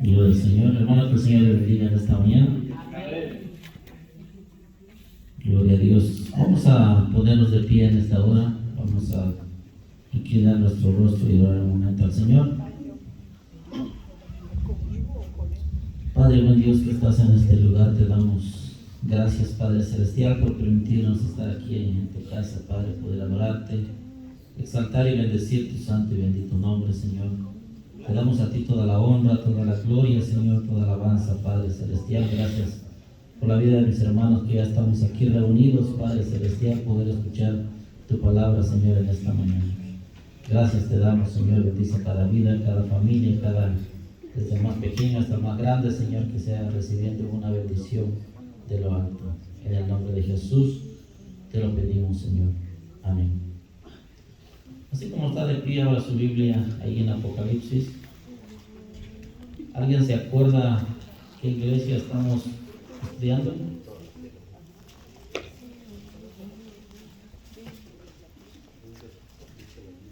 Gloria al Señor. Hermano, que el Señor le bendiga en esta mañana. Gloria a Dios. Vamos a ponernos de pie en esta hora. Vamos a inclinar nuestro rostro y orar un momento al Señor. Padre, buen Dios que estás en este lugar, te damos gracias, Padre Celestial, por permitirnos estar aquí en tu casa, Padre, poder adorarte, exaltar y bendecir tu santo y bendito nombre, Señor. Te damos a ti toda la honra, toda la gloria, Señor, toda la alabanza, Padre Celestial. Gracias por la vida de mis hermanos que ya estamos aquí reunidos, Padre Celestial, poder escuchar tu palabra, Señor, en esta mañana. Gracias te damos, Señor, bendice cada vida, cada familia, desde el más pequeño hasta el más grande, Señor, que sea recibiendo una bendición de lo alto. En el nombre de Jesús te lo pedimos, Señor. Amén. Así como está de pie ahora su Biblia ahí en Apocalipsis, ¿alguien se acuerda qué iglesia estamos estudiando?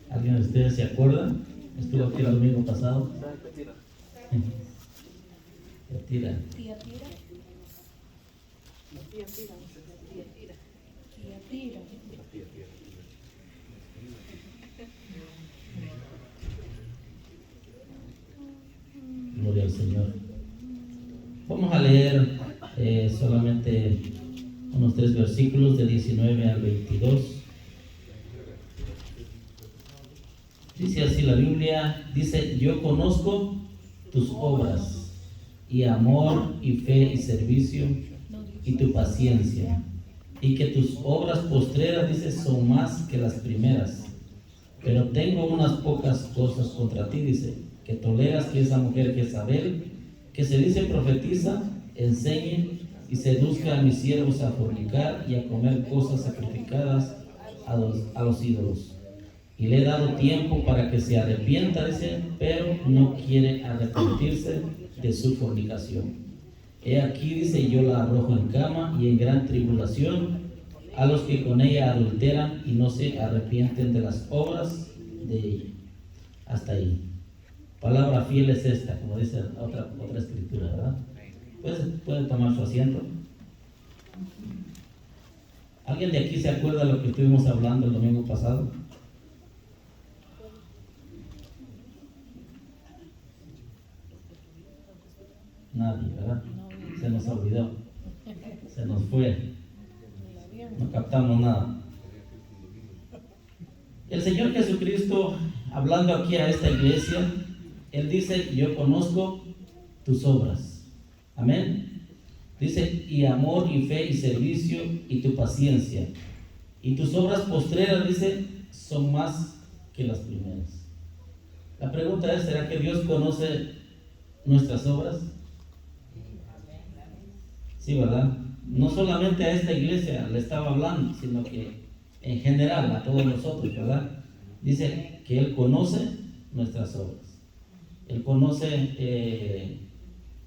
¿Alguien de ustedes se acuerda? Estuvo aquí el domingo pasado. Tiatira. Gloria al Señor. Vamos a leer solamente unos 3 versículos de 19 al 22. Dice así la Biblia, dice: yo conozco tus obras, y amor, y fe, y servicio, y tu paciencia, y que tus obras postreras, dice, son más que las primeras. Pero tengo unas pocas cosas contra ti, dice, que toleras que esa mujer Jezabel, que se dice profetiza, enseñe y seduzca a mis siervos a fornicar y a comer cosas sacrificadas a los ídolos. Y le he dado tiempo para que se arrepienta, dice, pero no quiere arrepentirse de su fornicación. He aquí, dice, yo la arrojo en cama y en gran tribulación a los que con ella adulteran y no se arrepienten de las obras de ella. Hasta ahí. Palabra fiel es esta, como dice otra escritura, ¿verdad? ¿Puede tomar su asiento? ¿Alguien de aquí se acuerda de lo que estuvimos hablando el domingo pasado? Nadie, ¿verdad? Se nos olvidó, se nos fue, no captamos nada. El Señor Jesucristo, hablando aquí a esta iglesia, Él dice: yo conozco tus obras. Amén. Dice: y amor, y fe, y servicio, y tu paciencia. Y tus obras postreras, dice, son más que las primeras. La pregunta es: ¿será que Dios conoce nuestras obras? Sí, ¿verdad? No solamente a esta iglesia le estaba hablando, sino que en general a todos nosotros, ¿verdad? Dice que Él conoce nuestras obras. Él conoce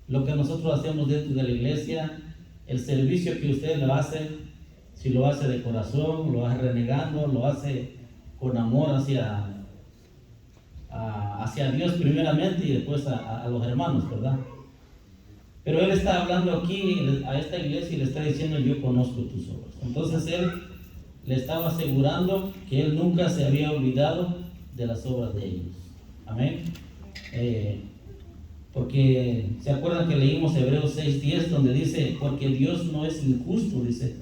lo que nosotros hacemos dentro de la iglesia, el servicio que usted lo hace, si lo hace de corazón, lo hace renegando, lo hace con amor hacia Dios primeramente y después a los hermanos, ¿verdad? Pero Él está hablando aquí a esta iglesia y le está diciendo: yo conozco tus obras. Entonces Él le estaba asegurando que Él nunca se había olvidado de las obras de ellos. Amén. Porque se acuerdan que leímos Hebreos 6:10, donde dice: porque Dios no es injusto, dice,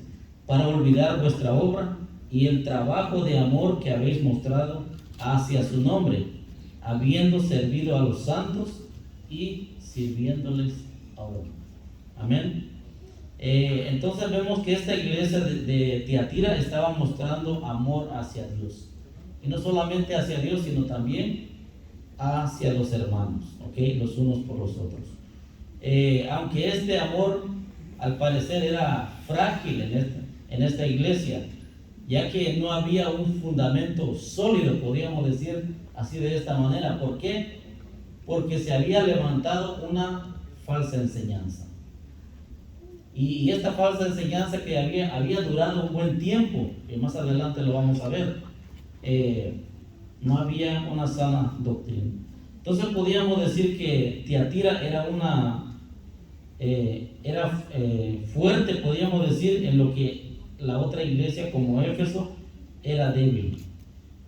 para olvidar vuestra obra y el trabajo de amor que habéis mostrado hacia su nombre, habiendo servido a los santos y sirviéndoles ahora. Amén. Entonces vemos que esta iglesia de Tiatira estaba mostrando amor hacia Dios, y no solamente hacia Dios, sino también hacia los hermanos, ¿okay? Los unos por los otros. Aunque este amor al parecer era frágil en esta iglesia, ya que no había un fundamento sólido, podríamos decir así, de esta manera. ¿Por qué? Porque se había levantado una falsa enseñanza. Y esta falsa enseñanza que había durado un buen tiempo, que más adelante lo vamos a ver, no había una sana doctrina. Entonces podríamos decir que Tiatira era fuerte, podríamos decir, en lo que la otra iglesia como Éfeso era débil.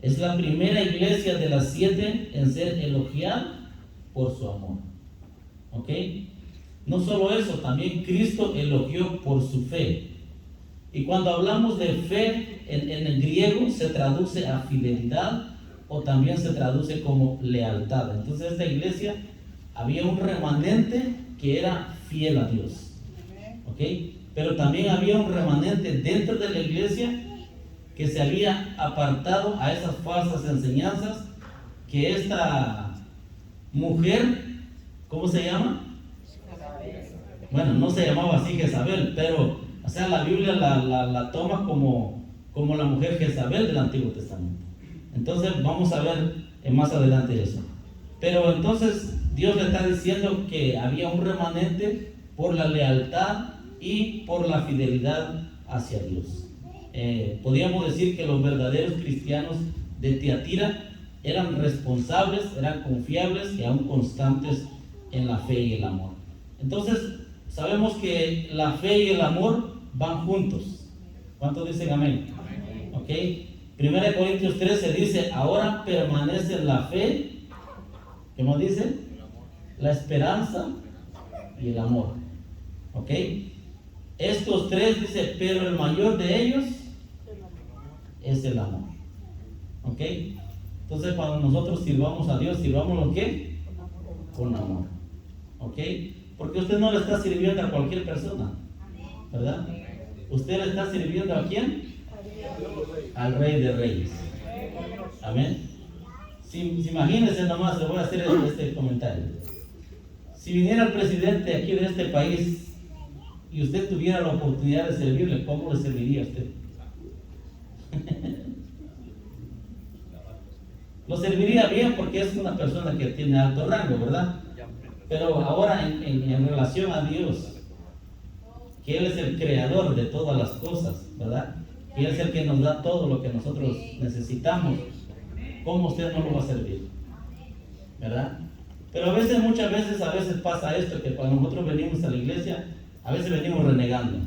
Es la primera iglesia de las 7 en ser elogiada por su amor. ¿Ok? No solo eso, también Cristo elogió por su fe. Y cuando hablamos de fe, en el griego se traduce a fidelidad o también se traduce como lealtad. Entonces esta iglesia había un remanente que era fiel a Dios. ¿Ok? Pero también había un remanente dentro de la iglesia que se había apartado a esas falsas enseñanzas que esta mujer, ¿cómo se llama? Bueno, no se llamaba así Jezabel, pero o sea, la Biblia la toma como la mujer Jezabel del Antiguo Testamento. Entonces vamos a ver más adelante eso. Pero entonces Dios le está diciendo que había un remanente por la lealtad y por la fidelidad hacia Dios. Podríamos decir que los verdaderos cristianos de Tiatira eran responsables, eran confiables y aún constantes en la fe y el amor. Entonces sabemos que la fe y el amor van juntos. ¿Cuántos dicen amén? ¿Ok? 1 Corintios 13 dice, ahora permanece la fe, ¿qué más dice? La esperanza y el amor. ¿Ok? Estos 3 dice, pero el mayor de ellos es el amor. ¿Ok? Entonces cuando nosotros sirvamos a Dios, ¿sirvámoslo qué? Con amor. ¿Ok? Porque usted no le está sirviendo a cualquier persona, ¿verdad? Usted le está sirviendo ¿a quién? Al Rey de Reyes. Amén. Si imagínense nomás, le voy a hacer este comentario. Si viniera el presidente aquí de este país y usted tuviera la oportunidad de servirle, ¿cómo le serviría a usted? Lo serviría bien porque es una persona que tiene alto rango, ¿verdad? Pero ahora en relación a Dios, que Él es el creador de todas las cosas, ¿verdad? Y Él es el que nos da todo lo que nosotros necesitamos. ¿Cómo usted no lo va a servir? ¿Verdad? Pero muchas veces pasa esto, que cuando nosotros venimos a la iglesia, a veces venimos renegando.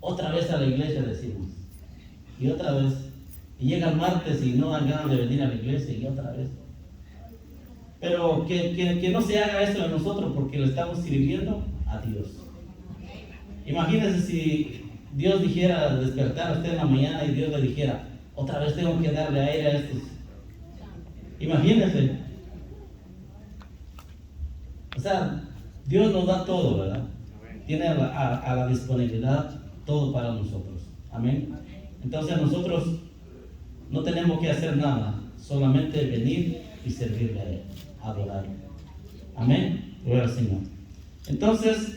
Otra vez a la iglesia decimos. Y otra vez. Y llega el martes y no dan ganas de venir a la iglesia y otra vez. Pero que no se haga eso de nosotros porque le estamos sirviendo a Dios. Imagínense si Dios dijera despertar a usted en la mañana y Dios le dijera, otra vez tengo que darle aire a estos. Imagínense. O sea, Dios nos da todo, ¿verdad? Tiene a la disponibilidad todo para nosotros. Amén. Entonces nosotros no tenemos que hacer nada, solamente venir y servirle a Él, adorarle. Amén. Gloria al Señor. Entonces,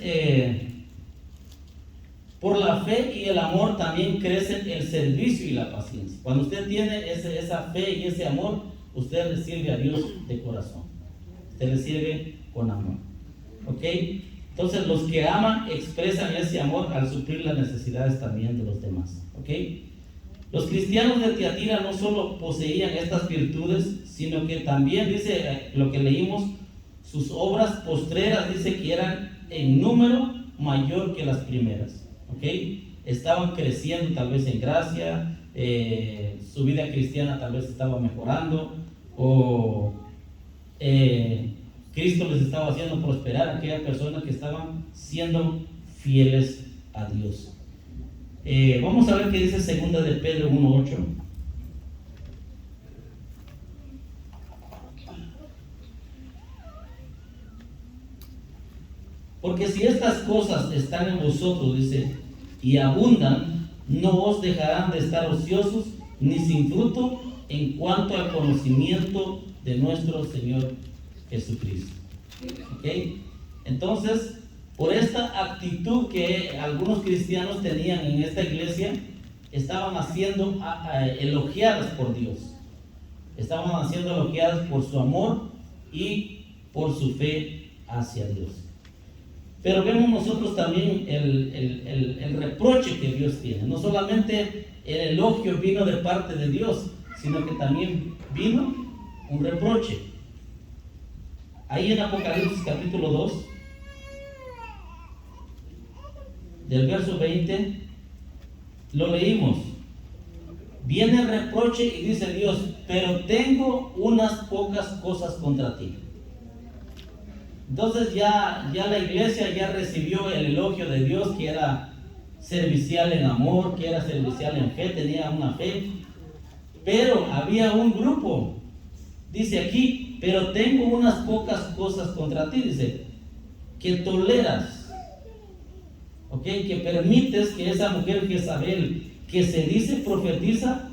por la fe y el amor también crecen el servicio y la paciencia. Cuando usted tiene esa fe y ese amor, usted le sirve a Dios de corazón. Usted le sirve con amor. ¿Ok? Entonces los que aman expresan ese amor al suplir las necesidades también de los demás. ¿Ok? Los cristianos de Tiatira no solo poseían estas virtudes, sino que también, dice lo que leímos, sus obras postreras, dice que eran en número mayor que las primeras. ¿Ok? Estaban creciendo tal vez en gracia, su vida cristiana tal vez estaba mejorando, o Cristo les estaba haciendo prosperar a aquellas personas que estaban siendo fieles a Dios. Vamos a ver qué dice 2 de Pedro 1:8. Porque si estas cosas están en vosotros, dice, y abundan, no os dejarán de estar ociosos ni sin fruto en cuanto al conocimiento de nuestro Señor Jesucristo. ¿Ok? Entonces, por esta actitud que algunos cristianos tenían en esta iglesia, estaban siendo elogiadas por Dios. Estaban siendo elogiadas por su amor y por su fe hacia Dios. Pero vemos nosotros también el reproche que Dios tiene. No solamente el elogio vino de parte de Dios, sino que también vino un reproche. Ahí en Apocalipsis capítulo 2, del verso 20, lo leímos. Viene el reproche y dice Dios, pero tengo unas pocas cosas contra ti. Entonces ya la iglesia ya recibió el elogio de Dios, que era servicial en amor, que era servicial en fe, tenía una fe. Pero había un grupo, dice aquí, pero tengo unas pocas cosas contra ti, dice, que toleras, ¿ok? Que permites que esa mujer Jezabel, que se dice profetiza,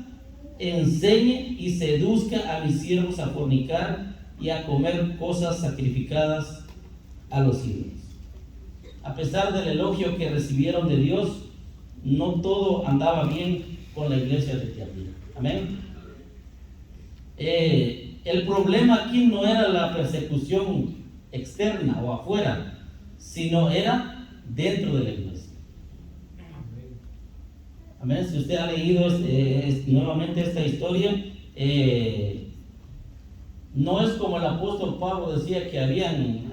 enseñe y seduzca a mis siervos a fornicar y a comer cosas sacrificadas a los ídolos. A pesar del elogio que recibieron de Dios, no todo andaba bien con la iglesia de Tiatira. Amén. El problema aquí no era la persecución externa o afuera, sino era dentro de la iglesia. Amén. Si usted ha leído nuevamente esta historia, no es como el apóstol Pablo decía que habían,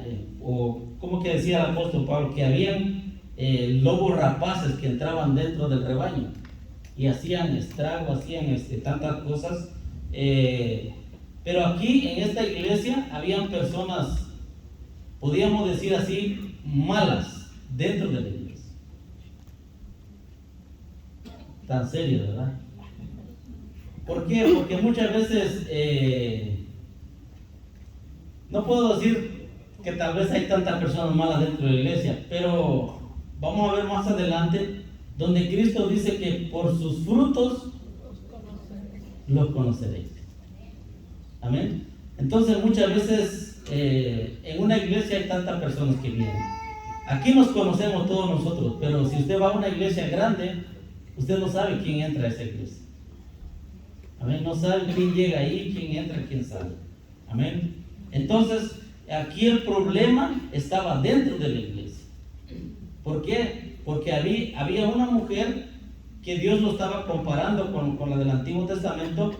o como que decía el apóstol Pablo, que habían lobos rapaces que entraban dentro del rebaño y hacían estrago, hacían tantas cosas. Pero aquí en esta iglesia habían personas, podríamos decir así, malas dentro de la iglesia. Tan serio, ¿verdad? ¿Por qué? Porque muchas veces no puedo decir que tal vez hay tantas personas malas dentro de la iglesia, pero vamos a ver más adelante donde Cristo dice que por sus frutos los conoceréis. Amén. Entonces muchas veces en una iglesia hay tantas personas que vienen. Aquí nos conocemos todos nosotros, pero si usted va a una iglesia grande, usted no sabe quién entra a esa iglesia. Amén. No sabe quién llega ahí, quién entra, quién sale. Amén. Entonces aquí el problema estaba dentro de la iglesia. ¿Por qué? Porque había una mujer que Dios lo estaba comparando con la del Antiguo Testamento,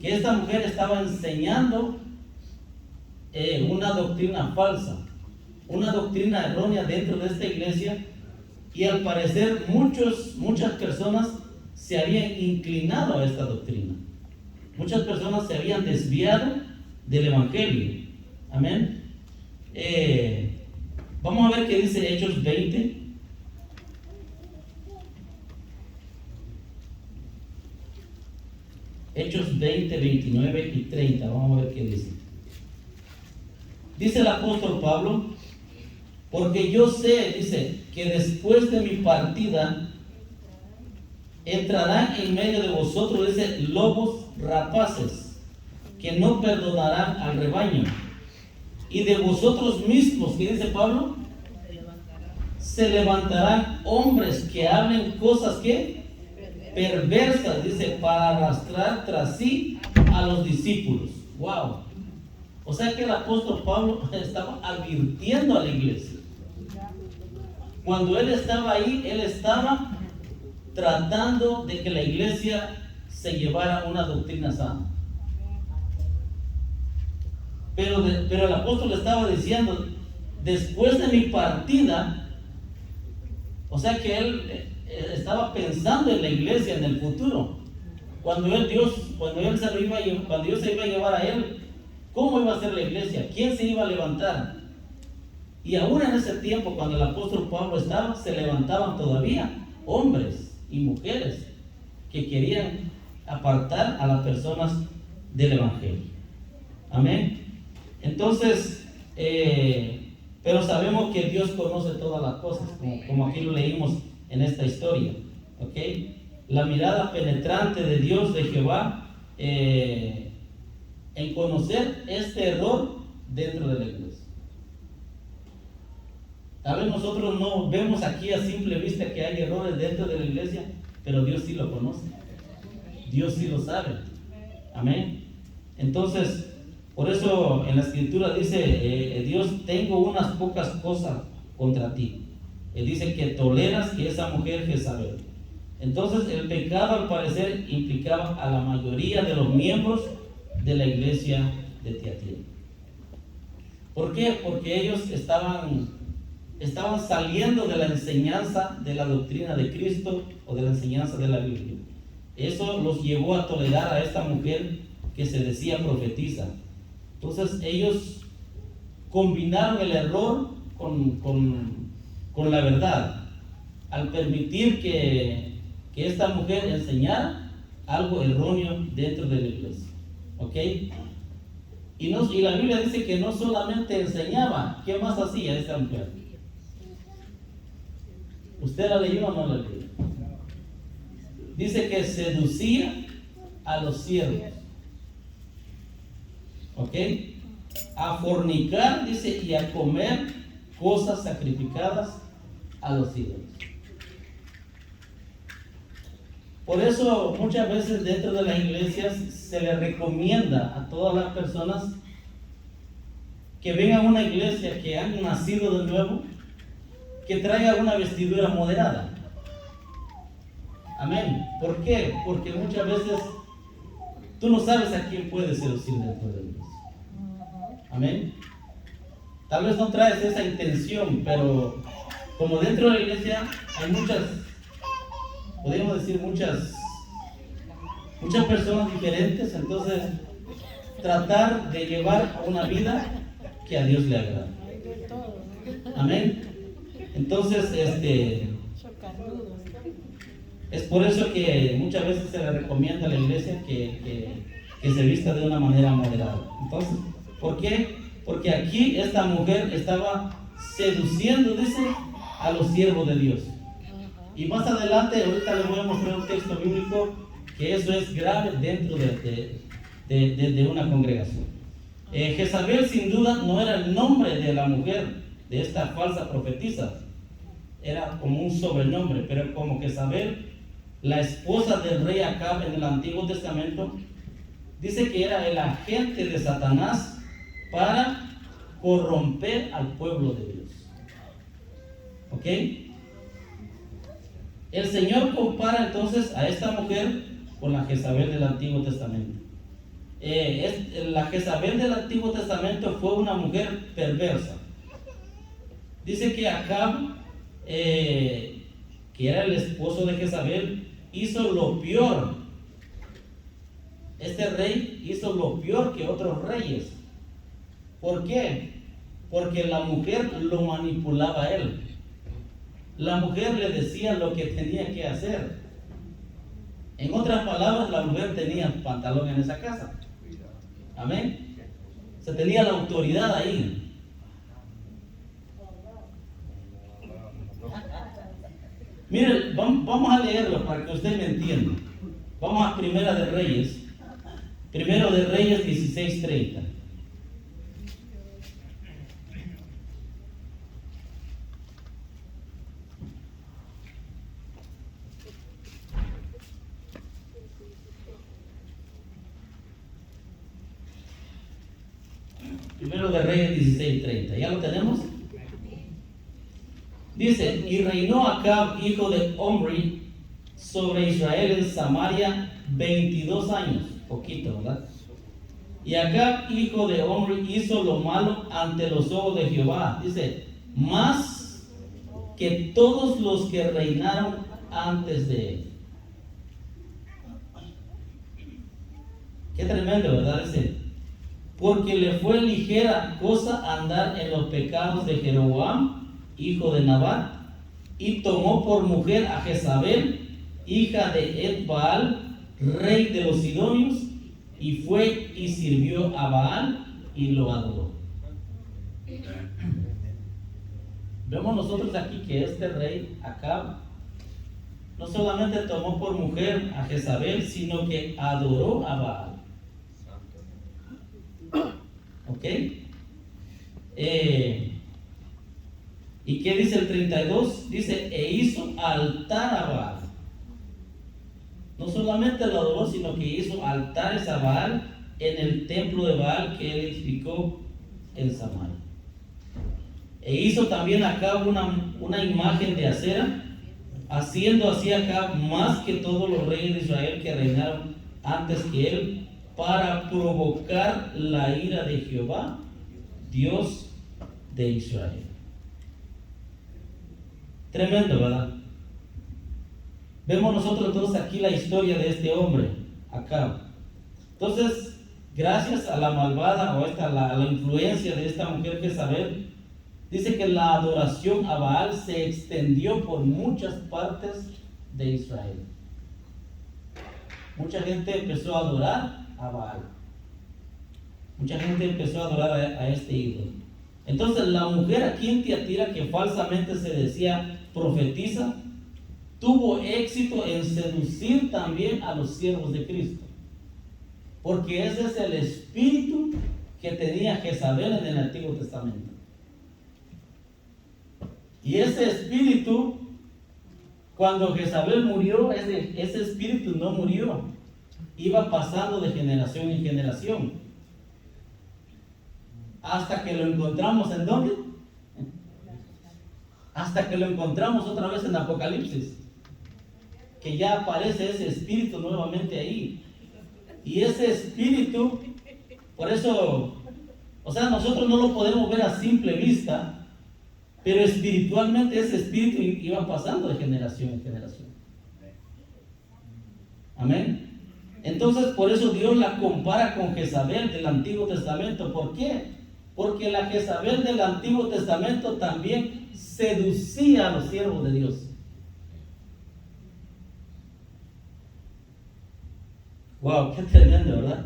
que esta mujer estaba enseñando una doctrina falsa, una doctrina errónea dentro de esta iglesia, y al parecer muchas personas se habían inclinado a esta doctrina. Muchas personas se habían desviado del Evangelio. Amén. Vamos a ver qué dice Hechos 20. Hechos 20, 29 y 30. Vamos a ver qué dice. Dice el apóstol Pablo, porque yo sé, dice, que después de mi partida entrarán en medio de vosotros, dice, lobos rapaces, que no perdonarán al rebaño. Y de vosotros mismos, ¿qué dice Pablo? Se levantarán hombres que hablen cosas que perversas, dice, para arrastrar tras sí a los discípulos. Wow. O sea que el apóstol Pablo estaba advirtiendo a la iglesia. Cuando él estaba ahí, él estaba tratando de que la iglesia se llevara una doctrina sana. Pero el apóstol estaba diciendo, después de mi partida, o sea que él estaba pensando en la iglesia, en el futuro. Cuando Dios se iba a llevar a él, ¿cómo iba a ser la iglesia? ¿Quién se iba a levantar? Y aún en ese tiempo, cuando el apóstol Pablo estaba, se levantaban todavía hombres y mujeres que querían apartar a las personas del evangelio. Amén. Entonces, pero sabemos que Dios conoce todas las cosas, como aquí lo leímos en esta historia. ¿Ok? La mirada penetrante de Dios, de Jehová, en conocer este error dentro de la iglesia. Tal vez nosotros no vemos aquí a simple vista que hay errores dentro de la iglesia, pero Dios sí lo conoce. Dios sí lo sabe. Amén. Entonces, por eso en la escritura dice, Dios, tengo unas pocas cosas contra ti. Él dice que toleras que esa mujer Jezabel. Entonces el pecado al parecer implicaba a la mayoría de los miembros de la iglesia de Tiatira. ¿Por qué? Porque ellos estaban saliendo de la enseñanza de la doctrina de Cristo o de la enseñanza de la Biblia. Eso los llevó a tolerar a esta mujer que se decía profetisa. Entonces ellos combinaron el error con la verdad al permitir que esta mujer enseñara algo erróneo dentro de la iglesia. ¿Ok? Y la Biblia dice que no solamente enseñaba, ¿qué más hacía esta mujer? ¿Usted la leyó o no la leyó? Dice que seducía a los siervos. ¿Ok? A fornicar, dice, y a comer cosas sacrificadas a los ídolos. Por eso muchas veces dentro de las iglesias se le recomienda a todas las personas que vengan a una iglesia, que han nacido de nuevo, que traigan una vestidura moderada. Amén. ¿Por qué? Porque muchas veces tú no sabes a quién puedes seducir dentro de la iglesia. Amén. Tal vez no traes esa intención, pero como dentro de la iglesia hay podemos decir muchas personas diferentes, entonces tratar de llevar una vida que a Dios le agrada. Amén. Entonces, es por eso que muchas veces se le recomienda a la iglesia que se vista de una manera moderada. Entonces, ¿por qué? Porque aquí esta mujer estaba seduciendo, dice, a los siervos de Dios. Y más adelante, ahorita les voy a mostrar un texto bíblico que eso es grave dentro de una congregación. Jezabel sin duda no era el nombre de la mujer, de esta falsa profetisa. Era como un sobrenombre, pero como Jezabel, la esposa del rey Acab en el Antiguo Testamento, dice que era el agente de Satanás para corromper al pueblo de Dios. ¿Ok? El Señor compara entonces a esta mujer con la Jezabel del Antiguo Testamento. La Jezabel del Antiguo Testamento fue una mujer perversa. Dice que Acab, que era el esposo de Jezabel, hizo lo peor. Este rey hizo lo peor que otros reyes. ¿Por qué? Porque la mujer lo manipulaba a él. La mujer le decía lo que tenía que hacer. En otras palabras, la mujer tenía pantalón en esa casa. Amén. Se tenía la autoridad ahí. Miren, vamos a leerlo para que usted me entienda. Vamos a Primero de Reyes 16:30. Primero de Reyes 16:30. ¿Ya lo tenemos? Dice: y reinó Acab, hijo de Omri, sobre Israel en Samaria 22 años. Poquito, ¿verdad? Y Acab, hijo de Omri, hizo lo malo ante los ojos de Jehová. Dice: más que todos los que reinaron antes de él. Qué tremendo, ¿verdad? Dice: porque le fue ligera cosa andar en los pecados de Jeroboam, hijo de Nabat, y tomó por mujer a Jezabel, hija de Ed-Baal, rey de los sidonios, y fue y sirvió a Baal y lo adoró. Vemos nosotros aquí que este rey Acab no solamente tomó por mujer a Jezabel, sino que adoró a Baal. ¿Ok? ¿Y qué dice el 32? Dice: e hizo altar a Baal. No solamente lo adoró, sino que hizo altares a Baal en el templo de Baal que él edificó en Samaria. E hizo también Acab una imagen de acera, haciendo así Acab más que todos los reyes de Israel que reinaron antes que él, para provocar la ira de Jehová, Dios de Israel. Tremendo, ¿verdad? Vemos nosotros entonces aquí la historia de este hombre, Acab. Entonces, gracias a la malvada o a la influencia de esta mujer Jezabel, dice que la adoración a Baal se extendió por muchas partes de Israel. Mucha gente empezó a adorar a Baal. Mucha gente empezó a adorar a este ídolo. Entonces la mujer aquí en Tiatira, que falsamente se decía profetiza, tuvo éxito en seducir también a los siervos de Cristo. Porque ese es el espíritu que tenía Jezabel en el Antiguo Testamento. Y ese espíritu, cuando Jezabel murió, ese espíritu no murió. Iba pasando de generación en generación. Hasta que lo encontramos ¿en dónde? Hasta que lo encontramos otra vez en Apocalipsis. Que ya aparece ese espíritu nuevamente ahí. Y ese espíritu, por eso, o sea, nosotros no lo podemos ver a simple vista, pero espiritualmente ese espíritu iba pasando de generación en generación. Amén. Entonces, por eso Dios la compara con Jezabel del Antiguo Testamento. ¿Por qué? Porque la Jezabel del Antiguo Testamento también seducía a los siervos de Dios. Wow, qué tremendo, ¿verdad?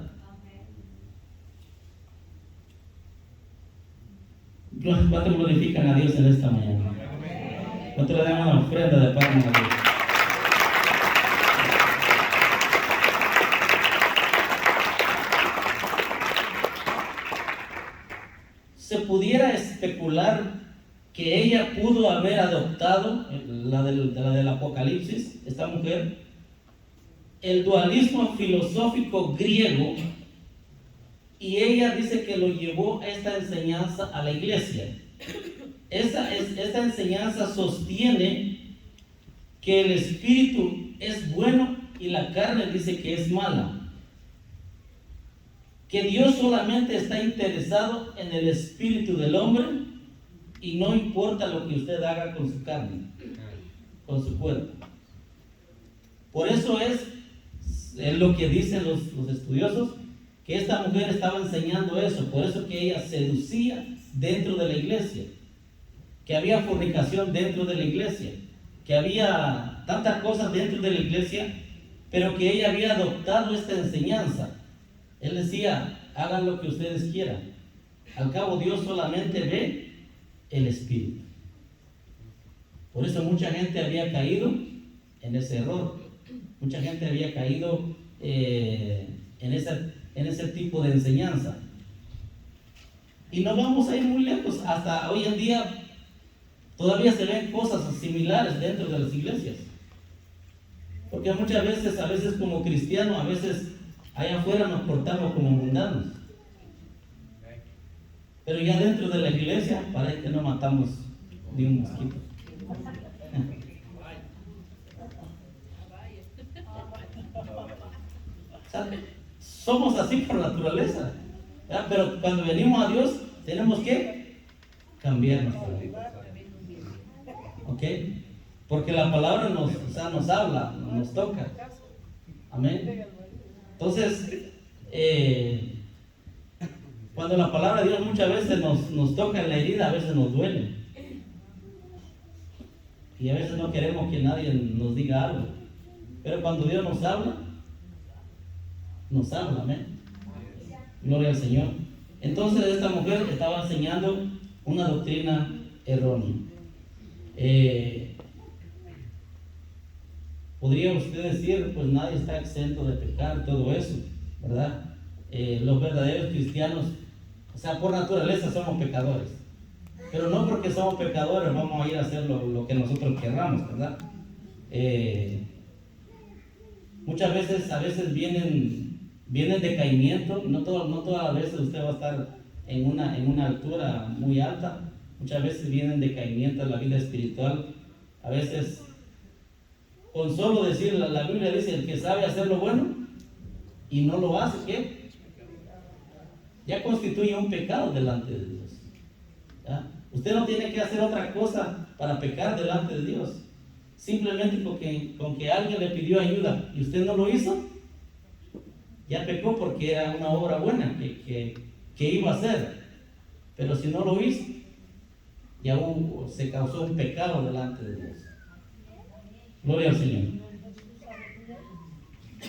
¿Cuánto glorifican a Dios en esta mañana? ¿Cuánto le dan una ofrenda de palmas a Dios? Se pudiera especular que ella pudo haber adoptado, la del Apocalipsis, esta mujer, el dualismo filosófico griego, y ella dice que lo llevó esta enseñanza a la iglesia. Esta enseñanza sostiene que el espíritu es bueno y la carne dice que es mala. Que Dios solamente está interesado en el espíritu del hombre y no importa lo que usted haga con su carne, con su cuerpo. Por eso es lo que dicen los estudiosos, que esta mujer estaba enseñando eso. Por eso que ella seducía dentro de la iglesia, que había fornicación dentro de la iglesia, que había tantas cosas dentro de la iglesia, pero que ella había adoptado esta enseñanza. Él decía, hagan lo que ustedes quieran. Al cabo Dios solamente ve el espíritu. Por eso mucha gente había caído en ese error. Mucha gente había caído en ese tipo de enseñanza. Y no vamos a ir muy lejos. Hasta hoy en día todavía se ven cosas similares dentro de las iglesias. Porque muchas veces, a veces como cristianos, a veces allá afuera nos portamos como mundanos. Pero ya dentro de la iglesia parece que no matamos ni un mosquito. O sea, somos así por naturaleza, ¿verdad? Pero cuando venimos a Dios tenemos que cambiar nuestra vida. ¿Ok? Porque la palabra nos habla, nos toca. Amén. Entonces, cuando la palabra de Dios muchas veces nos toca en la herida, a veces nos duele. Y a veces no queremos que nadie nos diga algo. Pero cuando Dios nos habla, amén. Gloria al Señor. Entonces esta mujer estaba enseñando una doctrina errónea. Podría usted decir, pues nadie está exento de pecar, todo eso, ¿verdad? Los verdaderos cristianos, o sea, por naturaleza somos pecadores. Pero no porque somos pecadores vamos a ir a hacer lo que nosotros querramos, ¿verdad? Muchas veces, a veces vienen decaimiento. No todas las veces usted va a estar en una altura muy alta. Muchas veces vienen decaimiento en la vida espiritual. A veces, con solo decir, la Biblia dice, el que sabe hacer lo bueno y no lo hace, ¿qué? Ya constituye un pecado delante de Dios, ¿ya? Usted no tiene que hacer otra cosa para pecar delante de Dios. Simplemente con que alguien le pidió ayuda y usted no lo hizo, ya pecó porque era una obra buena que iba a hacer. Pero si no lo hizo, ya se causó un pecado delante de Dios. Gloria al Señor.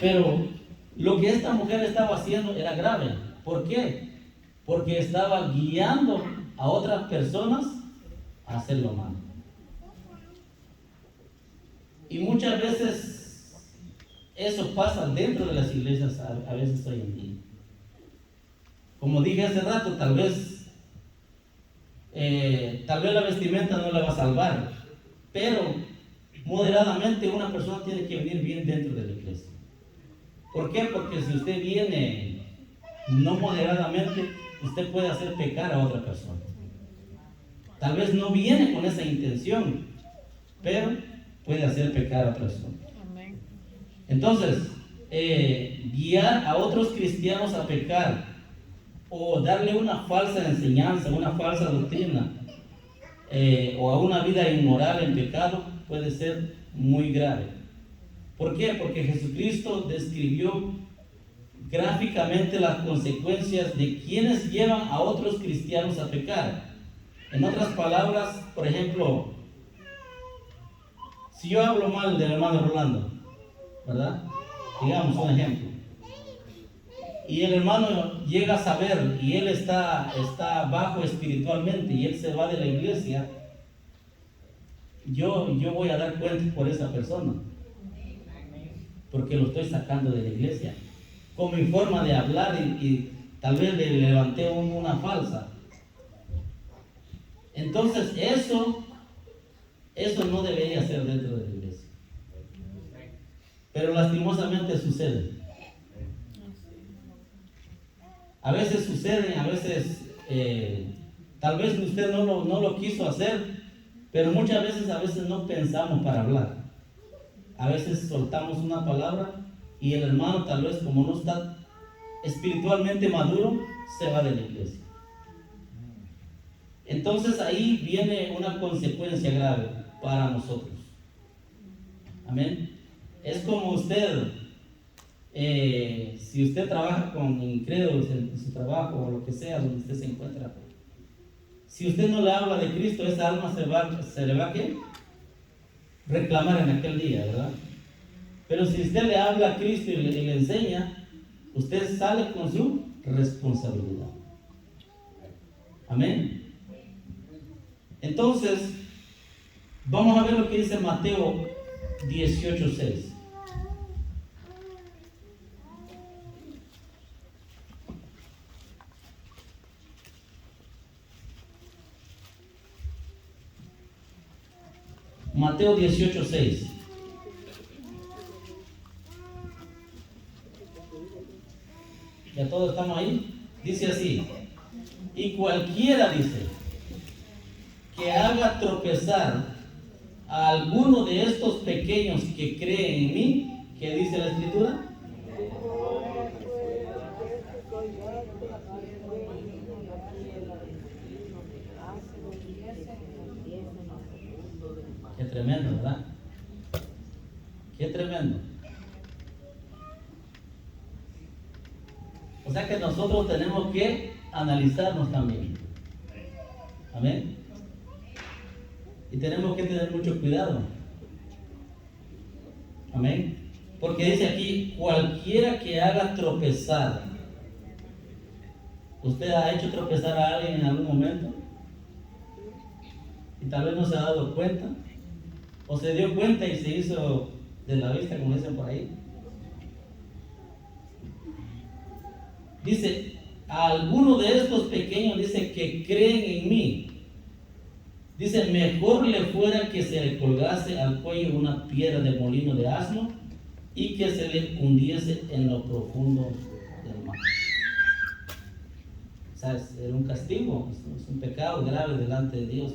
Pero lo que esta mujer estaba haciendo era grave. ¿Por qué? Porque estaba guiando a otras personas a hacer lo malo. Y muchas veces eso pasa dentro de las iglesias, a veces hoy en día. Como dije hace rato, tal vez la vestimenta no la va a salvar, pero moderadamente una persona tiene que venir bien dentro de la iglesia. ¿Por qué? Porque si usted viene no moderadamente, usted puede hacer pecar a otra persona. Tal vez no viene con esa intención, pero puede hacer pecar a otra persona. Entonces, guiar a otros cristianos a pecar o darle una falsa enseñanza, una falsa doctrina o a una vida inmoral en pecado puede ser muy grave. ¿Por qué? Porque Jesucristo describió gráficamente las consecuencias de quienes llevan a otros cristianos a pecar. En otras palabras, por ejemplo, si yo hablo mal del hermano Rolando, ¿verdad? Digamos un ejemplo. Y el hermano llega a saber y él está bajo espiritualmente y él se va de la iglesia, yo voy a dar cuenta por esa persona. Porque lo estoy sacando de la iglesia. Con mi forma de hablar y tal vez le levanté una falsa. Entonces eso no debería ser dentro de la iglesia. Pero lastimosamente sucede. A veces sucede, a veces tal vez usted no lo quiso hacer, pero muchas veces no pensamos para hablar. A veces soltamos una palabra y el hermano tal vez como no está espiritualmente maduro, se va de la iglesia. Entonces ahí viene una consecuencia grave para nosotros. Amén. Es como usted, si usted trabaja con incrédulos en su trabajo o lo que sea, donde usted se encuentra, si usted no le habla de Cristo, esa alma se le va a ¿qué? Reclamar en aquel día, ¿verdad? Pero si usted le habla a Cristo y le enseña, usted sale con su responsabilidad. Amén. Entonces, vamos a ver lo que dice Mateo 18:6. Mateo 18:6. ¿Ya todos estamos ahí? Dice así: y cualquiera, dice, que haga tropezar a alguno de estos pequeños que creen en mí, ¿qué dice la Escritura? Qué tremendo, ¿verdad? Qué tremendo. O sea que nosotros tenemos que analizarnos también. Amén. Y tenemos que tener mucho cuidado. Amén. Porque dice aquí, cualquiera que haga tropezar. ¿Usted ha hecho tropezar a alguien en algún momento? Y tal vez no se ha dado cuenta. O se dio cuenta y se hizo de la vista, como dicen por ahí. Dice, a alguno de estos pequeños, dice, que creen en mí. Dice, mejor le fuera que se le colgase al cuello una piedra de molino de asno y que se le hundiese en lo profundo del mar. O sea, es un castigo, es un pecado grave delante de Dios.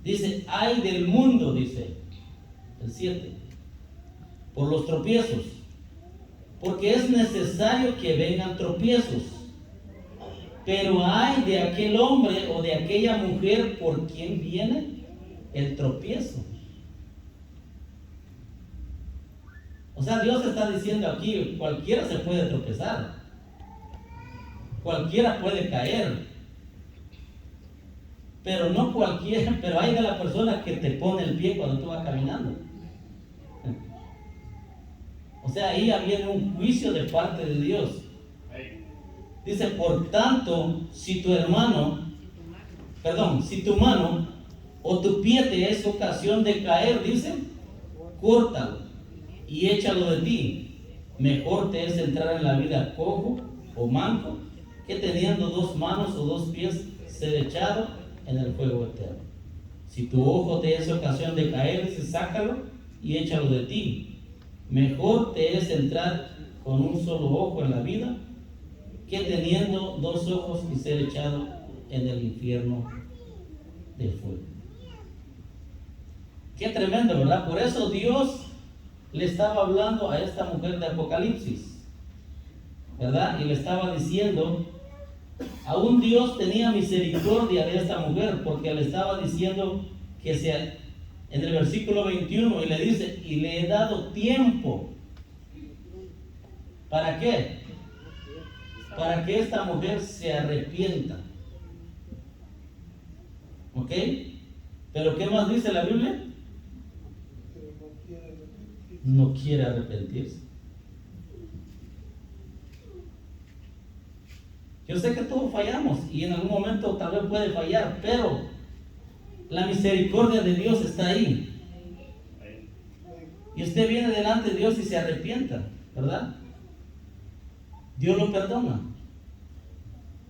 Dice, ay del mundo, dice el 7, por los tropiezos, porque es necesario que vengan tropiezos, Pero hay de aquel hombre o de aquella mujer por quien viene el tropiezo. O sea, Dios está diciendo aquí, cualquiera se puede tropezar, cualquiera puede caer, pero no cualquiera, pero hay de la persona que te pone el pie cuando tú vas caminando. O sea, ahí viene un juicio de parte de Dios. Dice, por tanto, si tu mano o tu pie te es ocasión de caer, dice, córtalo y échalo de ti. Mejor te es entrar en la vida cojo o manco que teniendo 2 manos o 2 pies ser echado en el fuego eterno. Si tu ojo te es ocasión de caer, dice, sácalo y échalo de ti. Mejor te es entrar con un solo ojo en la vida que teniendo 2 ojos y ser echado en el infierno de fuego. Qué tremendo, ¿verdad? Por eso Dios le estaba hablando a esta mujer de Apocalipsis, ¿verdad? Y le estaba diciendo, aún Dios tenía misericordia de esta mujer, porque le estaba diciendo que en el versículo 21, y le dice, y le he dado tiempo. ¿Para qué? Para que esta mujer se arrepienta. ¿Ok? Pero ¿qué más dice la Biblia? No quiere arrepentirse. Yo sé que todos fallamos y en algún momento tal vez puede fallar, pero la misericordia de Dios está ahí. Y usted viene delante de Dios y se arrepienta, ¿verdad? Dios lo perdona.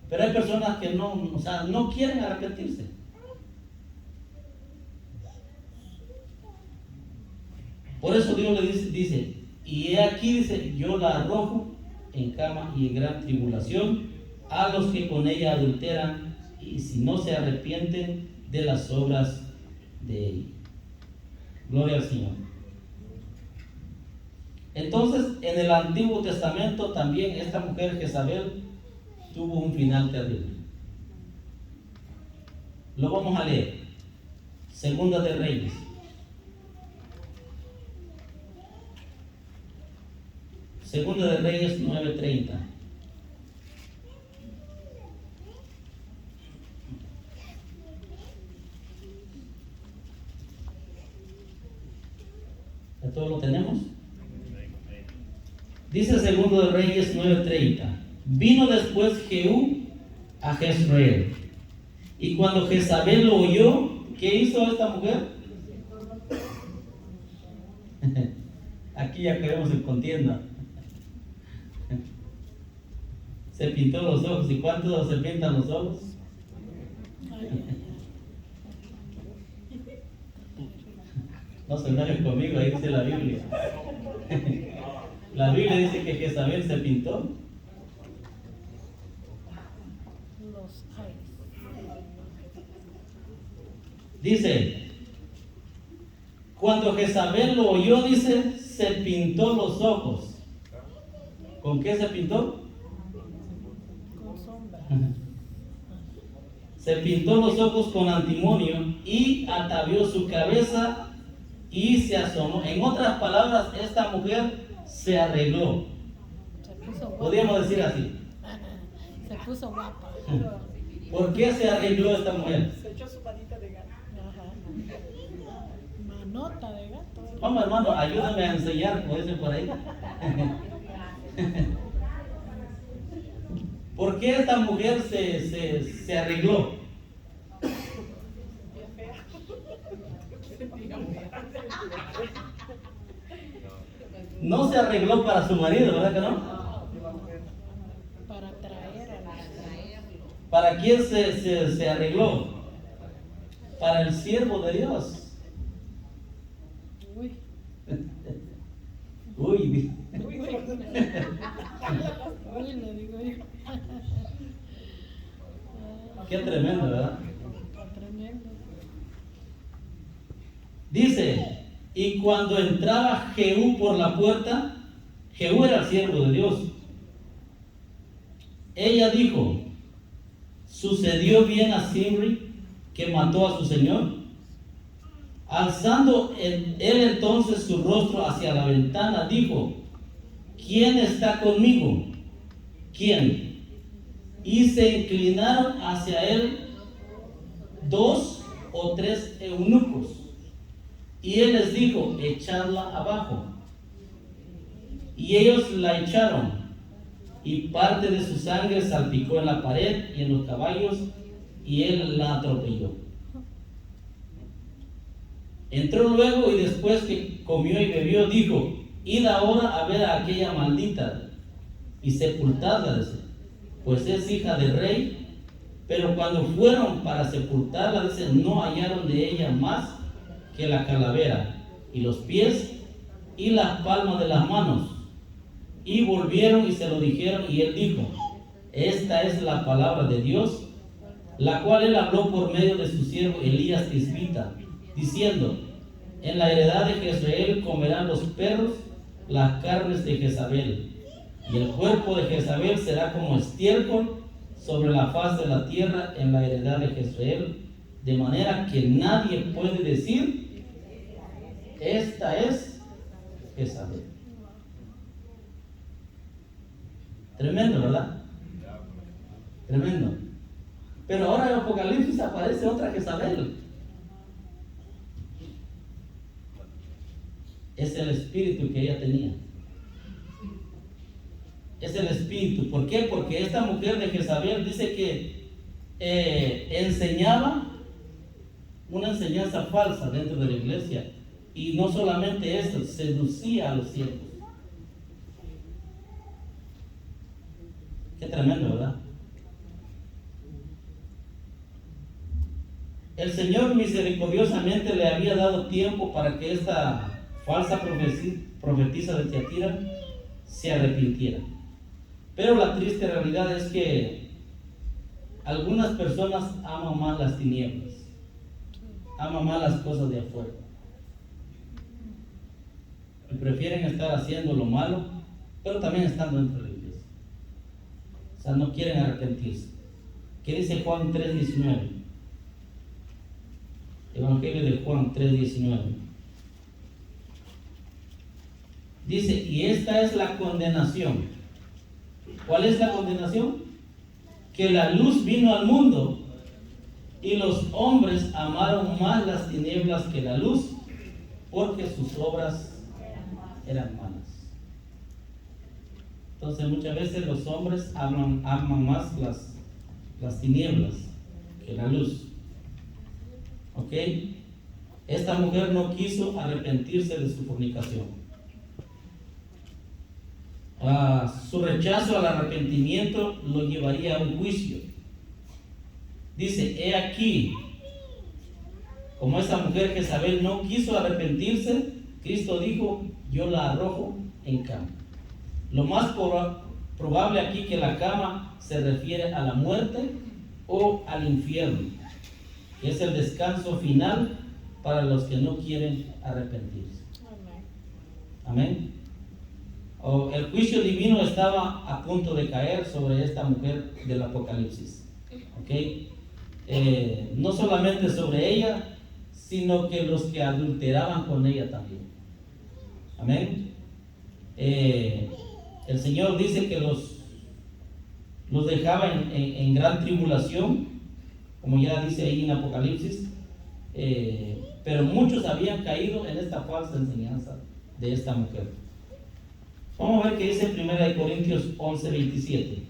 Pero hay personas que no quieren arrepentirse. Por eso Dios le dice, y he aquí, dice, yo la arrojo en cama y en gran tribulación a los que con ella adulteran y si no se arrepienten de las obras de ella. Gloria al Señor. Entonces, en el Antiguo Testamento también esta mujer Jezabel tuvo un final terrible. Lo vamos a leer. Segunda de Reyes. Segunda de Reyes 9:30. ¿Ya todo lo tenemos? Dice Segundo de Reyes 9:30. Vino después Jehú a Jezreel. Y cuando Jezabel lo oyó, ¿qué hizo esta mujer? Aquí ya queremos en contienda. Se pintó los ojos. ¿Y cuántos se pintan los ojos? No se enojen conmigo, ahí dice la Biblia. La Biblia dice que Jezabel se pintó. Dice, cuando Jezabel lo oyó, dice, se pintó los ojos. ¿Con qué se pintó? Con sombra. Se pintó los ojos con antimonio y atavió su cabeza y se asomó. En otras palabras, esta mujer se arregló. Se puso guapa. Podríamos decir así. Se puso guapa. ¿Por qué se arregló esta mujer? Se echó su patita de gato. Ajá. Manota de gato. Vamos, hermano, ayúdame a enseñar, como dicen por ahí. ¿Por qué esta mujer se arregló? No se arregló para su marido, ¿verdad que no? Para traer a la... ¿Para quién se arregló? Para el siervo de Dios. Uy. Uy, Uy, le digo yo. qué tremendo, ¿verdad? Está tremendo. Dice, y cuando entraba Jehú por la puerta, Jehú era el siervo de Dios. Ella dijo, ¿Sucedió bien a Zimri que mató a su señor? Alzando él entonces su rostro hacia la ventana, dijo: ¿quién está conmigo? ¿Quién? Y se inclinaron hacia él 2 o 3 eunucos. Y él les dijo: echadla abajo. Y ellos la echaron, y parte de su sangre salpicó en la pared y en los caballos, y él la atropelló. Entró luego, y después que comió y bebió, dijo: id ahora a ver a aquella maldita y sepultadla, dice, pues es hija del rey. Pero cuando fueron para sepultarla, dice, no hallaron de ella más que la calavera y los pies y las palmas de las manos. Y volvieron y se lo dijeron, y él dijo: esta es la palabra de Dios, la cual él habló por medio de su siervo Elías Tisbita, diciendo: en la heredad de Jezreel comerán los perros las carnes de Jezabel, y el cuerpo de Jezabel será como estiércol sobre la faz de la tierra en la heredad de Jezreel, de manera que nadie puede decir: esta es Jezabel. Tremendo, ¿verdad? Tremendo. Pero ahora en Apocalipsis aparece otra Jezabel. Es el espíritu que ella tenía. Es el espíritu. ¿Por qué? Porque esta mujer de Jezabel dice que enseñaba una enseñanza falsa dentro de la iglesia. Y no solamente eso, seducía a los siervos. Qué tremendo, ¿verdad? El Señor misericordiosamente le había dado tiempo para que esta falsa profetisa de Tiatira se arrepintiera. Pero la triste realidad es que algunas personas aman más las tinieblas, aman más las cosas de afuera, y prefieren estar haciendo lo malo, pero también estando dentro de la iglesia. O sea, no quieren arrepentirse. ¿Qué dice Juan 3:19? Evangelio de Juan 3:19. Dice: y esta es la condenación. ¿Cuál es la condenación? Que la luz vino al mundo, y los hombres amaron más las tinieblas que la luz, porque sus obras eran malas. Entonces muchas veces los hombres aman más las tinieblas que la luz. ¿Ok? Esta mujer no quiso arrepentirse de su fornicación. Su rechazo al arrepentimiento lo llevaría a un juicio. Dice: he aquí, como esa mujer Jezabel no quiso arrepentirse, Cristo dijo: yo la arrojo en cama. Lo más probable aquí que la cama se refiere a la muerte o al infierno, que es el descanso final para los que no quieren arrepentirse. Amén. El juicio divino estaba a punto de caer sobre esta mujer del Apocalipsis. ¿Okay? No solamente sobre ella, sino que los que adulteraban con ella también. Amén. El Señor dice que los dejaba en gran tribulación, como ya dice ahí en Apocalipsis, pero muchos habían caído en esta falsa enseñanza de esta mujer. Vamos a ver qué dice 1 Corintios 11:27.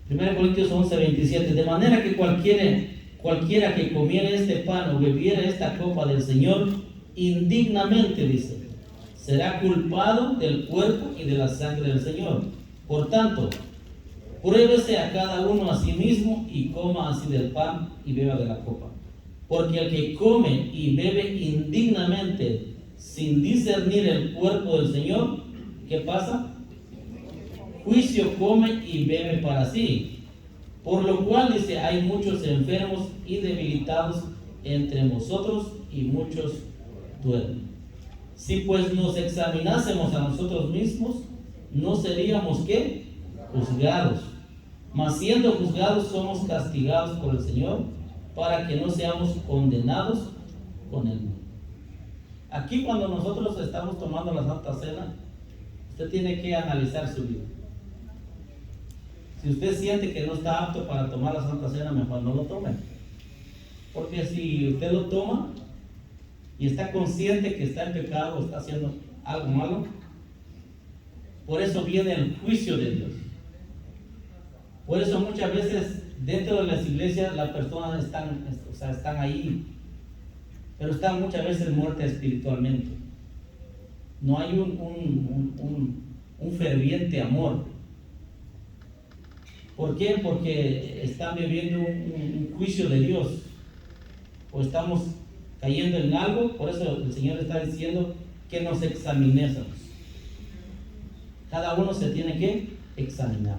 Primera Corintios 11:27. De manera que cualquiera que comiera este pan o bebiera esta copa del Señor indignamente, dice, será culpado del cuerpo y de la sangre del Señor. Por tanto, pruébese a cada uno a sí mismo y coma así del pan y beba de la copa. Porque el que come y bebe indignamente sin discernir el cuerpo del Señor, ¿qué pasa? Juicio come y bebe para sí, Por lo cual dice, hay muchos enfermos y debilitados entre vosotros y muchos duermen. Si pues nos examinásemos a nosotros mismos, no seríamos ¿qué? Juzgados. Mas siendo juzgados somos castigados por el Señor para que no seamos condenados con el mundo. Aquí cuando nosotros estamos tomando la Santa Cena, usted tiene que analizar su vida. Si usted siente que no está apto para tomar la Santa Cena, mejor no lo tome. Porque si usted lo toma y está consciente que está en pecado o está haciendo algo malo, por eso viene el juicio de Dios. Por eso muchas veces dentro de las iglesias las personas están ahí, pero están muchas veces muertas espiritualmente. No hay un ferviente amor. ¿Por qué? Porque están viviendo un juicio de Dios, o estamos cayendo en algo. Por eso el Señor está diciendo que nos examinemos. Cada uno se tiene que examinar.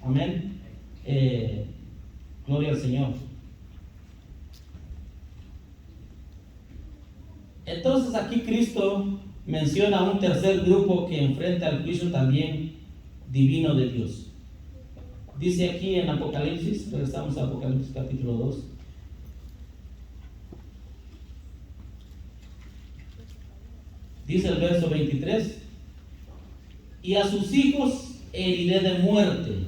Amén. Gloria al Señor. Entonces aquí Cristo menciona un tercer grupo que enfrenta el juicio también divino de Dios. Dice aquí en Apocalipsis, regresamos a Apocalipsis capítulo 2. Dice el verso 23: y a sus hijos heriré de muerte,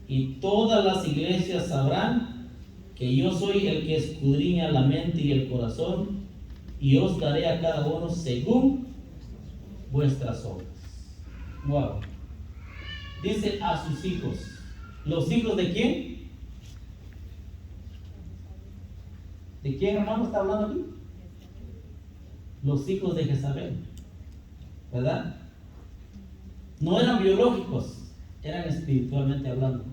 y todas las iglesias sabrán que yo soy el que escudriña la mente y el corazón, y os daré a cada uno según vuestras obras. Wow. Dice a sus hijos. ¿Los hijos de quién? ¿De quién, hermano, está hablando aquí? Los hijos de Jezabel, ¿verdad? No eran biológicos, eran espiritualmente hablando,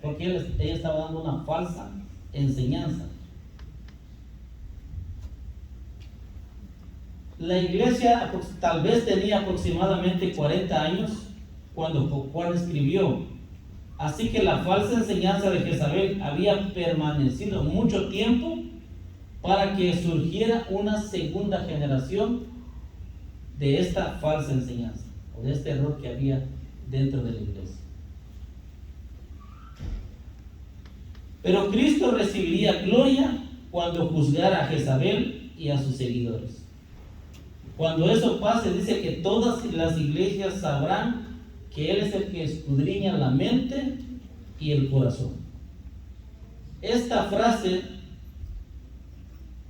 porque ella estaba dando una falsa enseñanza. La iglesia tal vez tenía aproximadamente 40 años cuando Juan escribió. Así que la falsa enseñanza de Jezabel había permanecido mucho tiempo para que surgiera una segunda generación de esta falsa enseñanza, o de este error que había dentro de la iglesia. Pero Cristo recibiría gloria cuando juzgara a Jezabel y a sus seguidores. Cuando eso pase, dice que todas las iglesias sabrán que Él es el que escudriña la mente y el corazón. Esta frase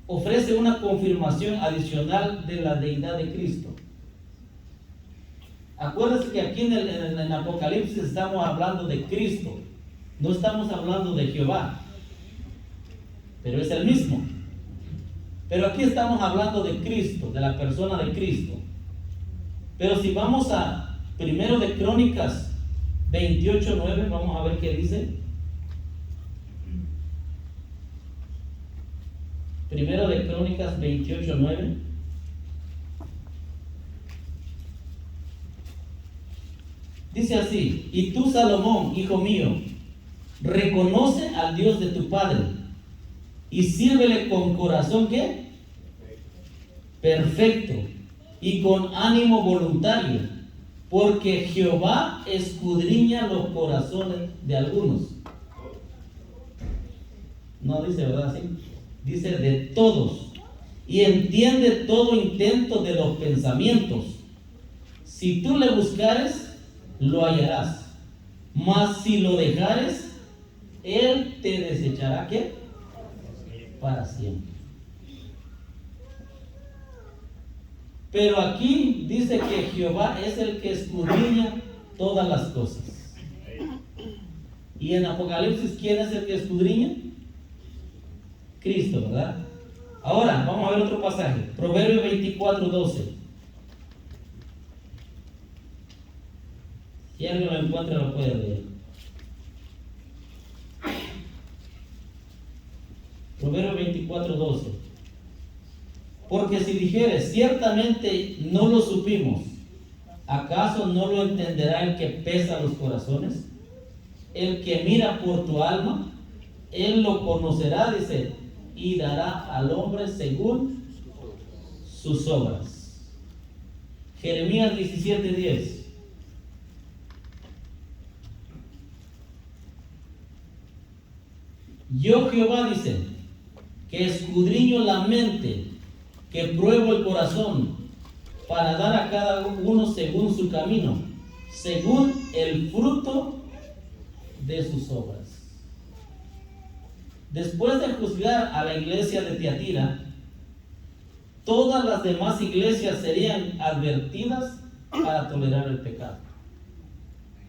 ofrece una confirmación adicional de la deidad de Cristo. Acuérdense que aquí en Apocalipsis estamos hablando de Cristo, no estamos hablando de Jehová, pero es el mismo. Pero aquí estamos hablando de Cristo, de la persona de Cristo. Pero si vamos a Primero de Crónicas 28:9, vamos a ver qué dice. Primero de Crónicas 28:9. Dice así: y tú, Salomón, hijo mío, reconoce al Dios de tu padre y sírvele con corazón ¿qué? Perfecto y con ánimo voluntario, porque Jehová escudriña los corazones de algunos. No dice, ¿verdad? Así dice de todos, y entiende todo intento de los pensamientos. Si tú le buscares, lo hallarás, mas si lo dejares, él te desechará ¿qué? Para siempre. Pero aquí dice que Jehová es el que escudriña todas las cosas. Y en Apocalipsis, ¿quién es el que escudriña? Cristo, ¿verdad? Ahora, vamos a ver otro pasaje. Proverbios 24:12. Si alguien lo encuentra, lo puede leer. Proverbios 24:12. Porque si dijeres, ciertamente no lo supimos, ¿acaso no lo entenderá el que pesa los corazones? el que mira por tu alma, él lo conocerá, dice, y dará al hombre según sus obras. Jeremías 17:10. Yo Jehová, dice, que escudriño la mente, que pruebo el corazón, para dar a cada uno según su camino, según el fruto de sus obras. Después de juzgar a la iglesia de Tiatira, todas las demás iglesias serían advertidas para tolerar el pecado.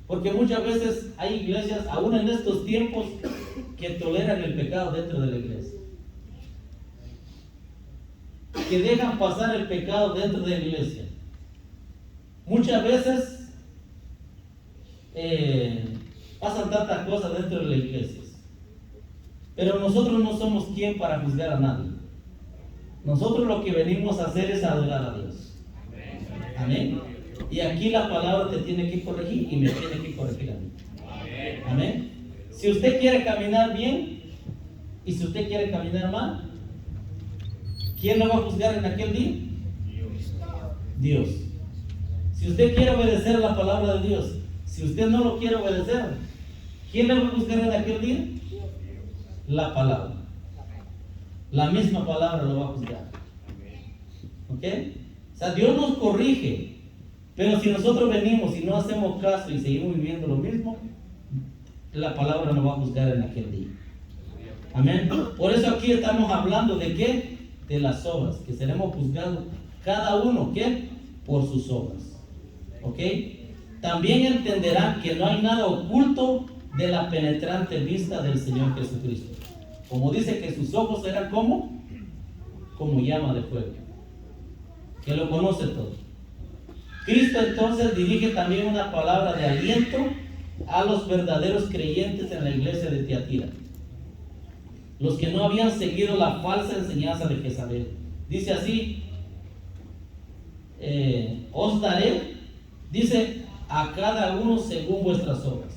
Porque muchas veces hay iglesias, aún en estos tiempos, que toleran el pecado dentro de la iglesia, que dejan pasar el pecado dentro de la iglesia. Muchas veces pasan tantas cosas dentro de la iglesia, pero nosotros no somos quien para juzgar a nadie. Nosotros lo que venimos a hacer es adorar a Dios. Amén. Y aquí la palabra te tiene que corregir y me tiene que corregir a mí. Amén. Si usted quiere caminar bien y si usted quiere caminar mal, ¿quién lo va a juzgar en aquel día? Dios. Si usted quiere obedecer la palabra de Dios, si usted no lo quiere obedecer, ¿quién le va a juzgar en aquel día? La palabra. La misma palabra lo va a juzgar. ¿Ok? O sea, Dios nos corrige, pero si nosotros venimos y no hacemos caso y seguimos viviendo lo mismo, la palabra nos va a juzgar en aquel día. Amén. Por eso aquí estamos hablando de qué? De las obras, que seremos juzgados cada uno, ¿qué? Por sus obras. ¿Ok? También entenderán que no hay nada oculto de la penetrante vista del Señor Jesucristo. Como dice que sus ojos eran como llama de fuego, que lo conoce todo. Cristo entonces dirige también una palabra de aliento a los verdaderos creyentes en la iglesia de Tiatira, los que no habían seguido la falsa enseñanza de Jezabel. Dice así, os daré, dice, a cada uno según vuestras obras.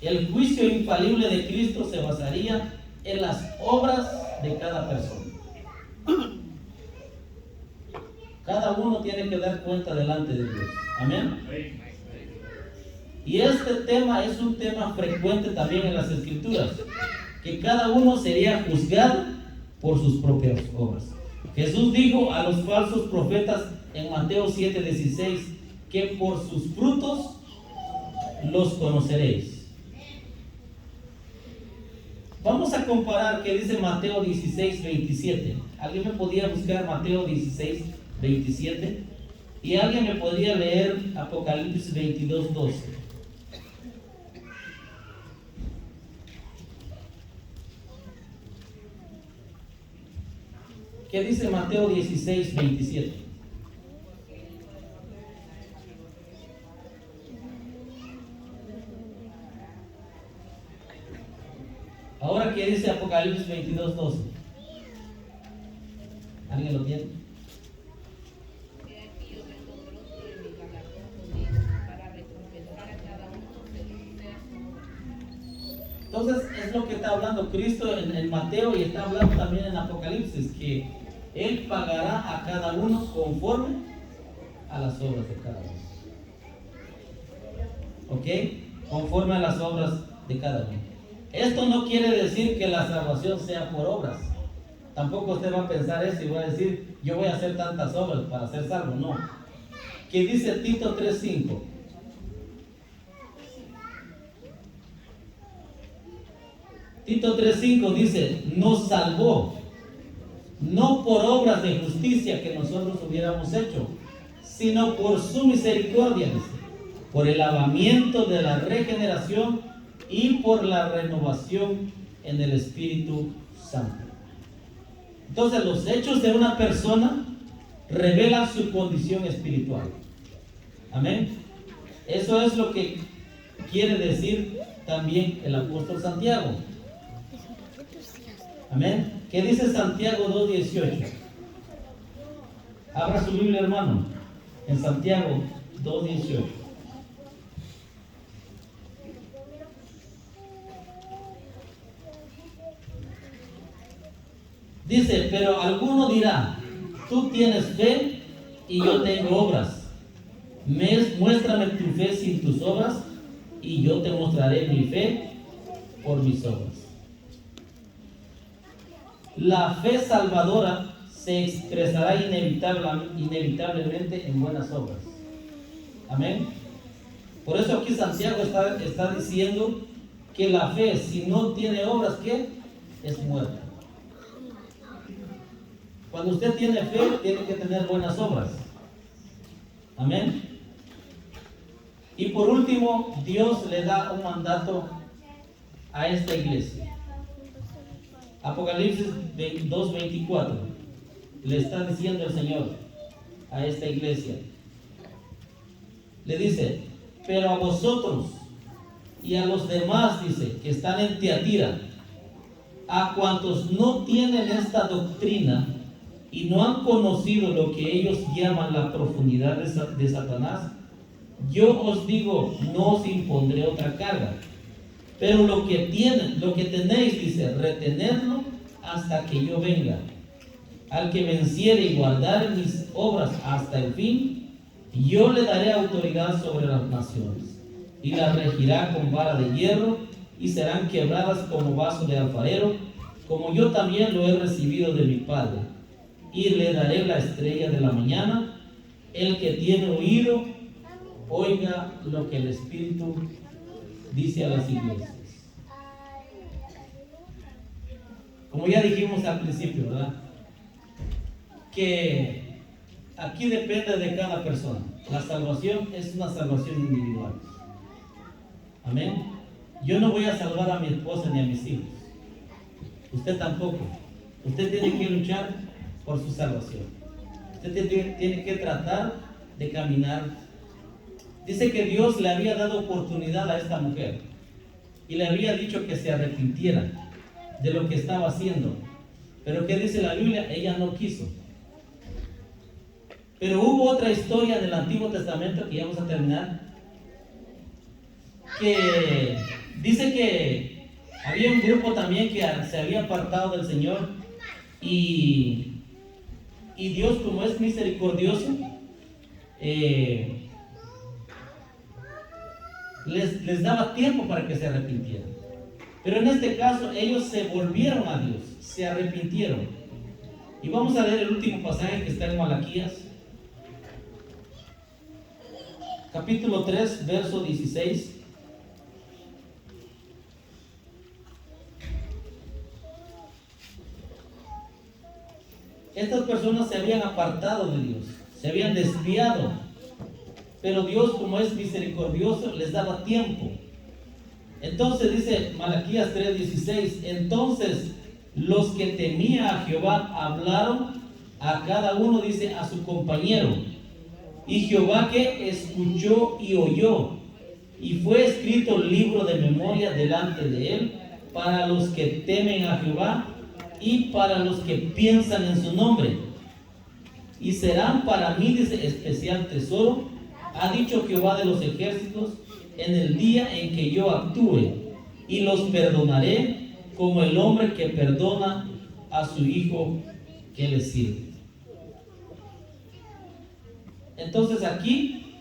El juicio infalible de Cristo se basaría en las obras de cada persona. Cada uno tiene que dar cuenta delante de Dios. Amén. Y este tema es un tema frecuente también en las Escrituras, que cada uno sería juzgado por sus propias obras. Jesús dijo a los falsos profetas en Mateo 7:16 que por sus frutos los conoceréis. Vamos a comparar qué dice Mateo 16:27. ¿Alguien me podría buscar Mateo 16:27? Y alguien me podría leer Apocalipsis 22:12. ¿Qué dice Mateo 16:27? Ahora, ¿qué dice Apocalipsis 22:12? ¿Alguien lo tiene? Entonces es lo que está hablando Cristo en Mateo y está hablando también en Apocalipsis, que Él pagará a cada uno conforme a las obras de cada uno. ¿Ok? Conforme a las obras de cada uno. Esto no quiere decir que la salvación sea por obras. Tampoco usted va a pensar eso y va a decir, yo voy a hacer tantas obras para ser salvo. No. ¿Qué dice Tito 3:5? Tito 3:5 dice, nos salvó, no por obras de justicia que nosotros hubiéramos hecho, sino por su misericordia, dice, por el lavamiento de la regeneración y por la renovación en el Espíritu Santo. Entonces los hechos de una persona revelan su condición espiritual. Amén. Eso es lo que quiere decir también el apóstol Santiago. Amén. ¿Qué dice Santiago 2:18? Abra su Biblia, hermano, en Santiago 2:18. Dice, pero alguno dirá, tú tienes fe y yo tengo obras. Muéstrame tu fe sin tus obras y yo te mostraré mi fe por mis obras. La fe salvadora se expresará inevitablemente en buenas obras. Amén. Por eso aquí Santiago está diciendo que la fe, si no tiene obras, ¿qué? Es muerta. Cuando usted tiene fe, tiene que tener buenas obras. Amén. Y por último, Dios le da un mandato a esta iglesia. Apocalipsis 2:24 le está diciendo el Señor a esta iglesia. Le dice, pero a vosotros y a los demás, dice, que están en Tiatira, a cuantos no tienen esta doctrina y no han conocido lo que ellos llaman la profundidad de Satanás, yo os digo, no os impondré otra carga, pero lo que tenéis, dice, retenedlo hasta que yo venga. Al que venciere y guardare mis obras hasta el fin, yo le daré autoridad sobre las naciones, y las regirá con vara de hierro, y serán quebradas como vaso de alfarero, como yo también lo he recibido de mi Padre. Y le daré la estrella de la mañana. El que tiene oído, oiga lo que el Espíritu dice a las iglesias. Como ya dijimos al principio, ¿verdad? Que aquí depende de cada persona. La salvación es una salvación individual. Amén. Yo no voy a salvar a mi esposa ni a mis hijos. Usted tampoco. Usted tiene que luchar por su salvación. Usted tiene que tratar de caminar. Dice que Dios le había dado oportunidad a esta mujer y le había dicho que se arrepintiera de lo que estaba haciendo. Pero ¿qué dice la Biblia? Ella no quiso. Pero hubo otra historia en el Antiguo Testamento que ya vamos a terminar, que dice que había un grupo también que se había apartado del Señor y Dios, como es misericordioso, les daba tiempo para que se arrepintieran. Pero en este caso ellos se volvieron a Dios, se arrepintieron. Y vamos a leer el último pasaje que está en Malaquías, capítulo 3, verso 16. Estas personas se habían apartado de Dios, se habían desviado, pero Dios, como es misericordioso, les daba tiempo. Entonces dice Malaquías 3:16, entonces los que temían a Jehová hablaron a cada uno, dice, a su compañero, y Jehová que escuchó y oyó, y fue escrito el libro de memoria delante de él para los que temen a Jehová y para los que piensan en su nombre, y serán para mí, dice, especial tesoro, ha dicho Jehová de los ejércitos, en el día en que yo actúe, y los perdonaré como el hombre que perdona a su hijo que le sirve. Entonces aquí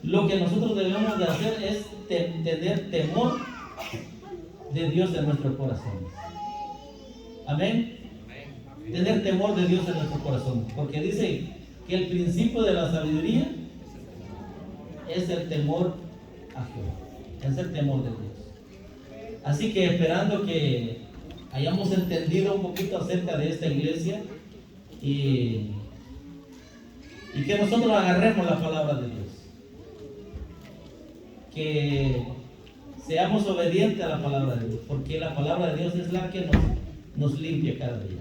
lo que nosotros debemos de hacer es tener temor de Dios en nuestro corazón. Amén. Tener temor de Dios en nuestro corazón, porque dice que el principio de la sabiduría es el temor a Jehová, es el temor de Dios. Así que esperando que hayamos entendido un poquito acerca de esta iglesia y que nosotros agarremos la palabra de Dios, que seamos obedientes a la palabra de Dios, porque la palabra de Dios es la que nos limpia cada día.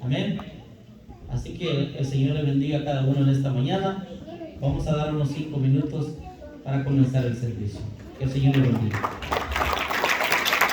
Amén. Así que el Señor le bendiga a cada uno en esta mañana. Vamos a dar unos 5 minutos para comenzar el servicio. Que el Señor le bendiga.